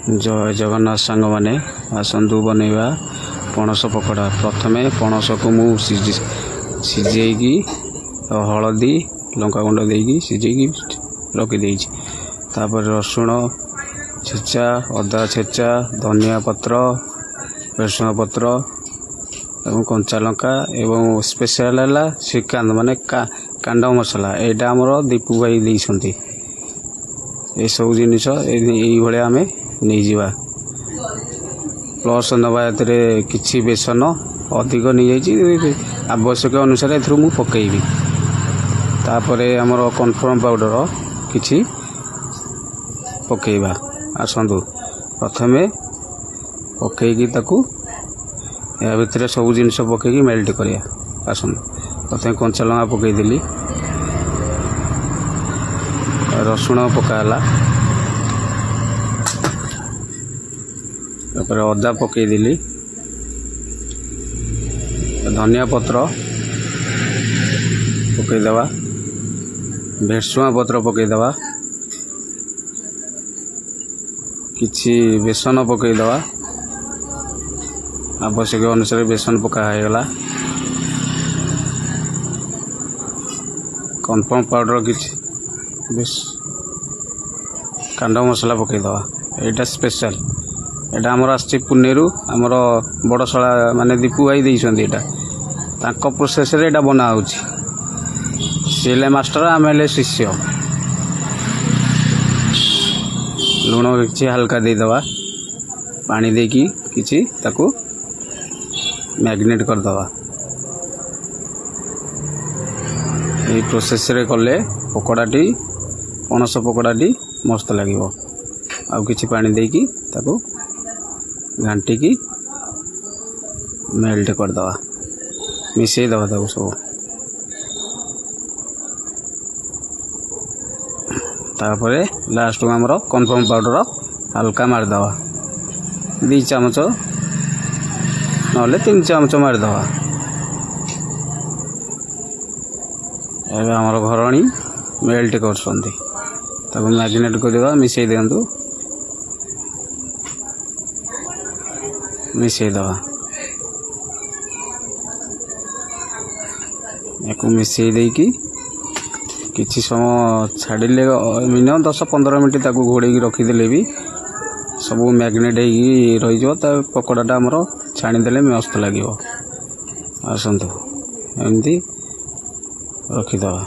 जय जगन्नाथ सांग मैंने आसतु बनैबा पणस पकड़ा। प्रथमे पणस को मु सिझेकी हलदी लंका गुंड देकी सिझेकी रखीदे। रसुण छेचा अदा छेचा धनिया पत्र रसुण पत्र एवं कंचा लंका एवं स्पेशल है श्रीकांत माने कांड मसला यहाँ आमर दीपू भाई देती ये सब जिनस ये आम नहीं जावा प्लस नवा कि बेसन अधिक नहीं जाइए आवश्यक अनुसार ए पकईबी तापर आमर कन्फर्म पाउडर किछि पकईबा। आसतु प्रथमे पकईकी ताकू या भितर सब जिनस पकईकी मेल्ट करिया। आसतु प्रथमे कंचा लंका पकईदेली रसुण पकाला तापर अदा पकईदेली धनिया पत्र पकईदवा भेरसुआ पत्र पकईदवा किछि बेसन पकईदवा आवश्यक अनुसार बेसन पकागला कन्फर्म पाउडर किछि कांड मसला पकईदवा यहाँ स्पेशल एटा आमर आसी पुनेरू आमर बड़शला माने दीपू भाई देइछन्ती एटा प्रोसेस रे एटा बना होछि सीले मास्टर आम शिष्य। लुण किछि हल्का देदवा पानी देकी किछि ताकू मैग्नेट करदवा ये प्रोसेस रे कले पकोड़ाटी पणस पकोड़ाटी मस्त लगिवो। आउ किछि पानी देकी ताकू घांटिकी मेल्ट करदवा मिसई दवा ताकू सब तापरे लास्ट आमर कन्फर्म पाउडर हल्का मारदवा 2 चामच नले 3 चामच मारदवा। एबे आमर घरणी मेल्ट करछन्ती ताकू मैग्नेट करदवा मिसई दियंतु मिसई दवा या मिसई देकी किछि समय छाड़िले मिनिमम 10-15 मिनट ताकू घोड़े रखीदे भी सब मैग्नेट हो रही पकोड़ाटा आमर छाणीदे मस्त लगे। आसतु एमती रखीदवा।